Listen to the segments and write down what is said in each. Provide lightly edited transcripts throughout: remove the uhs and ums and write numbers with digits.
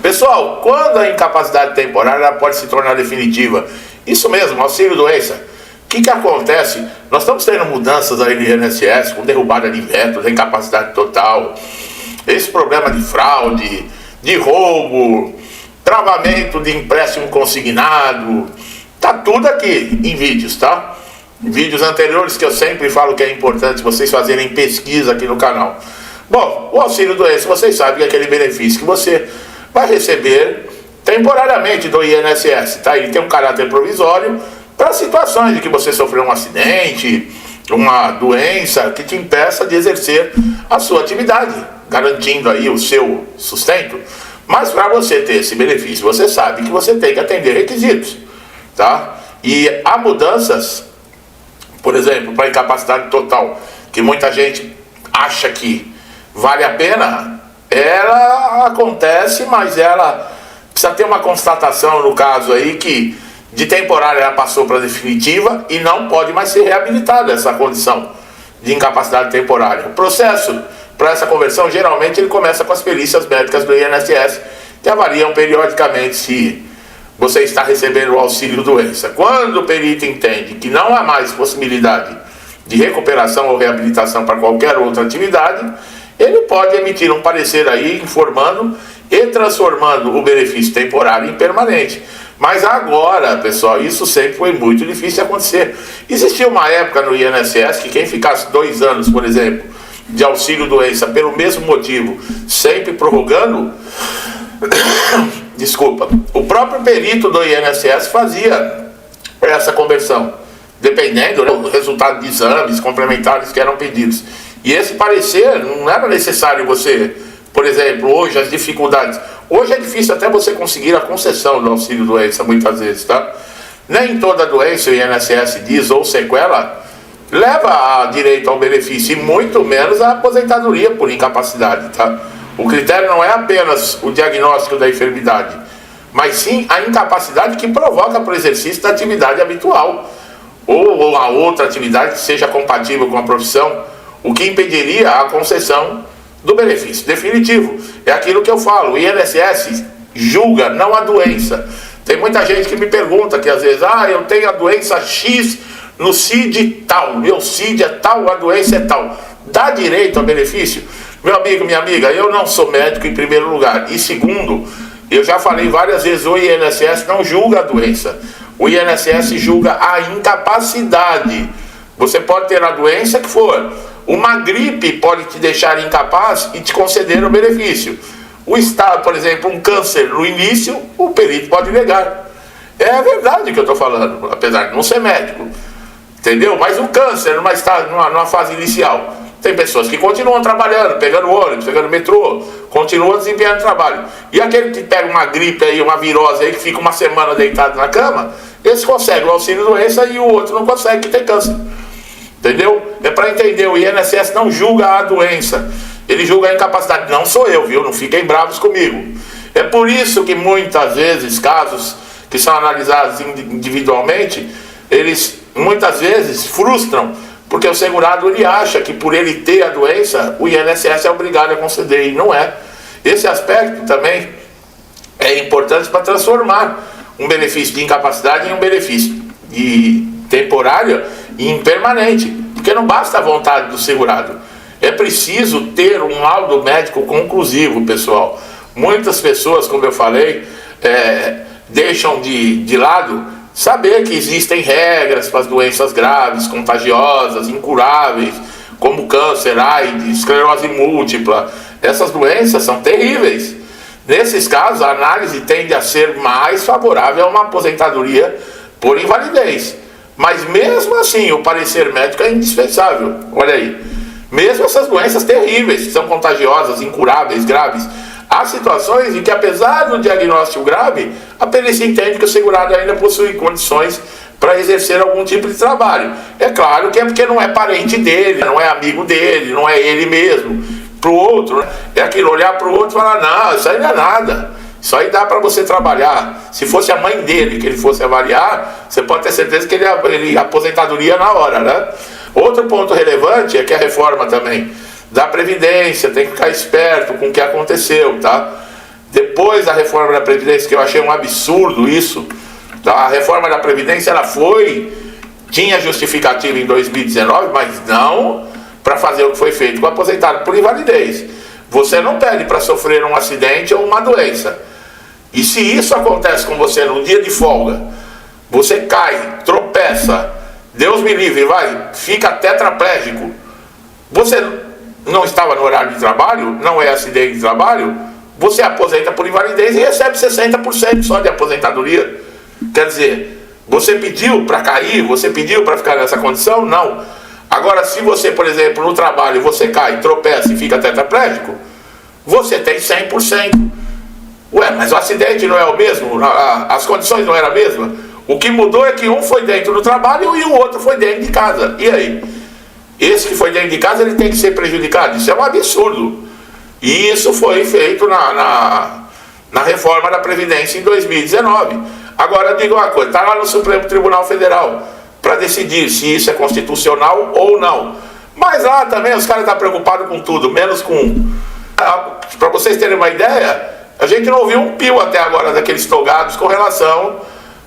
Pessoal, quando a incapacidade temporária ela pode se tornar definitiva? Isso mesmo, auxílio-doença. O que acontece? Nós estamos tendo mudanças aí no INSS, com derrubada de veto, da incapacidade total, esse problema de fraude, de roubo, travamento de empréstimo consignado, tá tudo aqui em vídeos, tá? Em vídeos anteriores que eu sempre falo que é importante vocês fazerem pesquisa aqui no canal. Bom, o auxílio-doença, vocês sabem que é aquele benefício que você vai receber temporariamente do INSS, tá? Ele tem um caráter provisório para situações de que você sofreu um acidente, uma doença que te impeça de exercer a sua atividade, garantindo aí o seu sustento. Mas para você ter esse benefício, você sabe que você tem que atender requisitos, tá? E há mudanças, por exemplo, para incapacidade total, que muita gente acha que vale a pena, ela acontece, mas ela precisa ter uma constatação, no caso aí, que de temporária ela passou para definitiva e não pode mais ser reabilitada essa condição de incapacidade temporária. O processo para essa conversão, geralmente, ele começa com as perícias médicas do INSS, que avaliam periodicamente se você está recebendo o auxílio-doença. Quando o perito entende que não há mais possibilidade de recuperação ou reabilitação para qualquer outra atividade, ele pode emitir um parecer aí informando e transformando o benefício temporário em permanente. Mas agora, pessoal, isso sempre foi muito difícil de acontecer. Existia uma época no INSS que quem ficasse 2 anos, por exemplo, de auxílio-doença pelo mesmo motivo, sempre prorrogando, desculpa, o próprio perito do INSS fazia essa conversão, dependendo do resultado de exames complementares que eram pedidos. E esse parecer não era necessário você, por exemplo, hoje as dificuldades. Hoje é difícil até você conseguir a concessão do auxílio-doença, muitas vezes, tá? Nem toda doença, o INSS diz, ou sequela, leva a direito ao benefício, e muito menos a aposentadoria por incapacidade, tá? O critério não é apenas o diagnóstico da enfermidade, mas sim a incapacidade que provoca para o exercício da atividade habitual, ou a outra atividade que seja compatível com a profissão, o que impediria a concessão do benefício definitivo. É aquilo que eu falo, o INSS julga, não a doença. Tem muita gente que me pergunta que às vezes, eu tenho a doença X no CID tal, meu CID é tal, a doença é tal. Dá direito ao benefício? Meu amigo, minha amiga, eu não sou médico em primeiro lugar. E segundo, eu já falei várias vezes, o INSS não julga a doença. O INSS julga a incapacidade. Você pode ter a doença que for. Uma gripe pode te deixar incapaz e te conceder o benefício. O estado, por exemplo, um câncer no início, o perito pode negar. É verdade que eu estou falando, apesar de não ser médico. Entendeu? Mas o câncer, numa fase inicial, tem pessoas que continuam trabalhando, pegando ônibus, pegando metrô, continuam desempenhando trabalho. E aquele que pega uma gripe aí, uma virose aí, que fica uma semana deitado na cama, esse consegue o auxílio-doença e o outro não consegue, que tem câncer. Entendeu? É para entender, o INSS não julga a doença, ele julga a incapacidade. Não sou eu, viu? Não fiquem bravos comigo. É por isso que muitas vezes, casos que são analisados individualmente, eles muitas vezes frustram, porque o segurado ele acha que por ele ter a doença, o INSS é obrigado a conceder, e não é. Esse aspecto também é importante para transformar um benefício de incapacidade em um benefício de temporário e impermanente, porque não basta a vontade do segurado, é preciso ter um laudo médico conclusivo, pessoal. Muitas pessoas, como eu falei, deixam de lado saber que existem regras para as doenças graves, contagiosas, incuráveis, como câncer, AIDS, esclerose múltipla. Essas doenças são terríveis. Nesses casos, a análise tende a ser mais favorável a uma aposentadoria por invalidez. Mas mesmo assim, o parecer médico é indispensável. Olha aí, mesmo essas doenças terríveis, que são contagiosas, incuráveis, graves, há situações em que, apesar do diagnóstico grave, a perícia entende que o segurado ainda possui condições para exercer algum tipo de trabalho. É claro que é porque não é parente dele, não é amigo dele, não é ele mesmo. Para o outro, né? É aquilo, olhar para o outro e falar, não, isso aí não é nada. Isso aí dá para você trabalhar. Se fosse a mãe dele que ele fosse avaliar, você pode ter certeza que ele aposentadoria na hora, né? Outro ponto relevante é que a reforma também da Previdência tem que ficar esperto com o que aconteceu, tá? depois da reforma da Previdência, que eu achei um absurdo isso, a reforma da Previdência, ela tinha justificativa em 2019, mas não para fazer o que foi feito com o aposentado por invalidez. Você não pede para sofrer um acidente ou uma doença. E se isso acontece com você num dia de folga, você cai, tropeça, Deus me livre, fica tetraplégico, você não estava no horário de trabalho, não é acidente de trabalho, você aposenta por invalidez e recebe 60% só de aposentadoria. Quer dizer, você pediu para cair, você pediu para ficar nessa condição? Não. Agora, se você, por exemplo, no trabalho, você cai, tropeça e fica tetraplégico, você tem 100%. Ué, mas o acidente não é o mesmo? As condições não eram a mesma? O que mudou é que um foi dentro do trabalho e o outro foi dentro de casa. E aí? Esse que foi dentro de casa, ele tem que ser prejudicado? Isso é um absurdo. E isso foi feito na reforma da Previdência em 2019. Agora, eu digo uma coisa, está lá no Supremo Tribunal Federal para decidir se isso é constitucional ou não. Mas lá também os caras estão preocupados com tudo, menos com... Para vocês terem uma ideia, a gente não ouviu um pio até agora daqueles togados com relação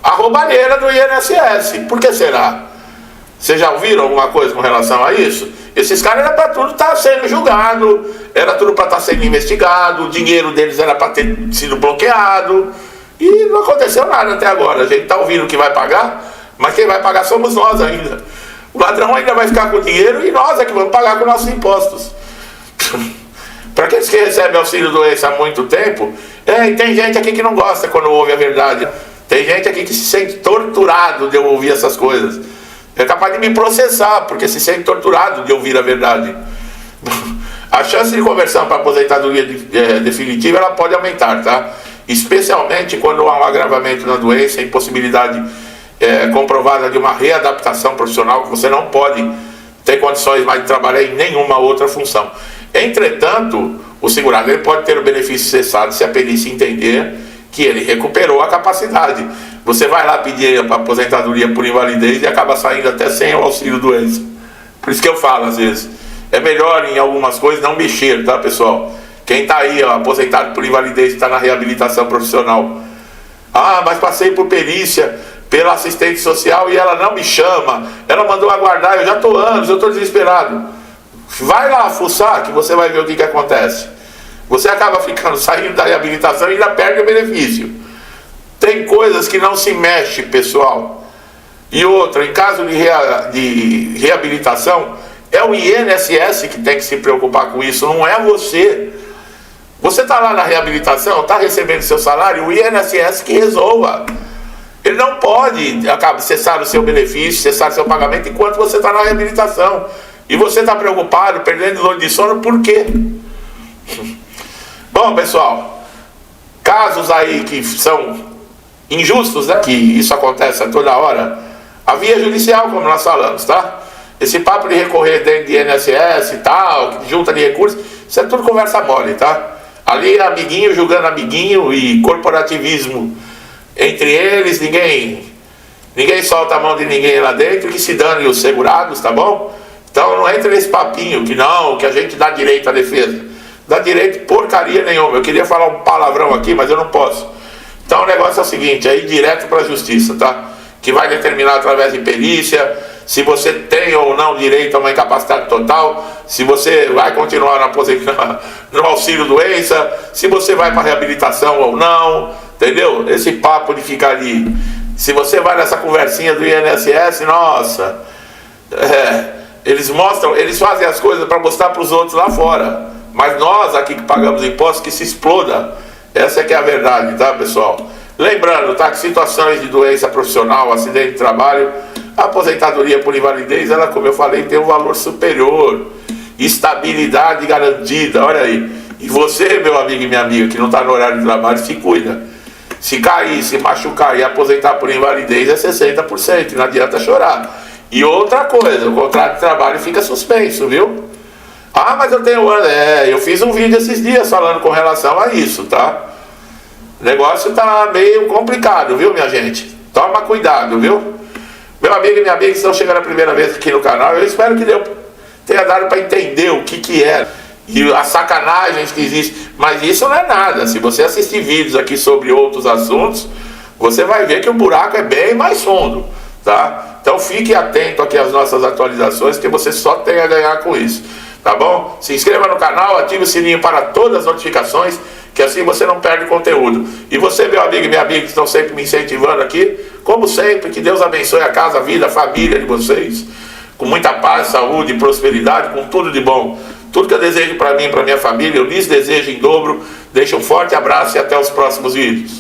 à roubalheira do INSS. Por que será? Vocês já ouviram alguma coisa com relação a isso? Esses caras era para tudo estar sendo julgado, era tudo para estar sendo investigado, o dinheiro deles era para ter sido bloqueado, e não aconteceu nada até agora. A gente está ouvindo que vai pagar, mas quem vai pagar somos nós ainda. O ladrão ainda vai ficar com o dinheiro e nós é que vamos pagar com nossos impostos. Para aqueles que recebem auxílio-doença há muito tempo, tem gente aqui que não gosta quando ouve a verdade. Tem gente aqui que se sente torturado de eu ouvir essas coisas. É capaz de me processar, porque se sente torturado de ouvir a verdade. A chance de conversão para aposentadoria definitiva, ela pode aumentar, tá? Especialmente quando há um agravamento na doença, impossibilidade comprovada de uma readaptação profissional, que você não pode ter condições mais de trabalhar em nenhuma outra função. Entretanto, o segurado ele pode ter o benefício cessado se a perícia entender que ele recuperou a capacidade. Você vai lá pedir a aposentadoria por invalidez e acaba saindo até sem o auxílio-doença. Por isso que eu falo, às vezes, é melhor em algumas coisas não mexer, tá, pessoal? Quem está aí, aposentado por invalidez, está na reabilitação profissional. Ah, mas passei por perícia, pela assistente social e ela não me chama. Ela mandou aguardar, eu já estou anos, eu estou desesperado. Vai lá fuçar que você vai ver o que acontece. Você acaba saindo da reabilitação e ainda perde o benefício. Tem coisas que não se mexe, pessoal. E outra, em caso de reabilitação, é o INSS que tem que se preocupar com isso, não é você. Você está lá na reabilitação, está recebendo seu salário, o INSS que resolva. Ele não pode cessar o seu benefício, cessar o seu pagamento enquanto você está na reabilitação. E você está preocupado, perdendo noite de sono, por quê? Bom, pessoal, casos aí que são injustos, né? Que isso acontece a toda hora, a via judicial, como nós falamos, tá? Esse papo de recorrer dentro de INSS e tal, junta de recursos, isso é tudo conversa mole, tá? Ali é amiguinho julgando amiguinho e corporativismo entre eles, ninguém solta a mão de ninguém lá dentro, que se dane os segurados, tá bom? Então não entra nesse papinho que a gente dá direito à defesa. Dá direito porcaria nenhuma. Eu queria falar um palavrão aqui, mas eu não posso. Então o negócio é o seguinte, é ir direto para a justiça, tá? Que vai determinar através de perícia se você tem ou não direito a uma incapacidade total, se você vai continuar no auxílio-doença, se você vai para reabilitação ou não, entendeu? Esse papo de ficar ali. Se você vai nessa conversinha do INSS, nossa, eles fazem as coisas para mostrar para os outros lá fora. Mas nós aqui que pagamos impostos, que se exploda. Essa é que é a verdade, tá, pessoal? Lembrando, tá, que situações de doença profissional, acidente de trabalho, a aposentadoria por invalidez, ela, como eu falei, tem um valor superior. Estabilidade garantida, olha aí. E você, meu amigo e minha amiga, que não está no horário de trabalho, se cuida. Se cair, se machucar e aposentar por invalidez é 60%, não adianta chorar. E outra coisa, o contrato de trabalho fica suspenso, viu? Ah, mas eu tenho... eu fiz um vídeo esses dias falando com relação a isso, tá? O negócio tá meio complicado, viu, minha gente? Toma cuidado, viu? Meu amigo e minha amiga que estão chegando a primeira vez aqui no canal, eu espero que tenha dado para entender o que é. e as sacanagens que existem, mas isso não é nada. Se você assistir vídeos aqui sobre outros assuntos, você vai ver que o buraco é bem mais fundo, tá? Então fique atento aqui às nossas atualizações, que você só tem a ganhar com isso, tá bom? Se inscreva no canal, ative o sininho para todas as notificações, que assim você não perde conteúdo. E você, meu amigo e minha amiga, que estão sempre me incentivando aqui, como sempre, que Deus abençoe a casa, a vida, a família de vocês, com muita paz, saúde e prosperidade, com tudo de bom. Tudo que eu desejo para mim e para minha família, eu lhes desejo em dobro. Deixo um forte abraço e até os próximos vídeos.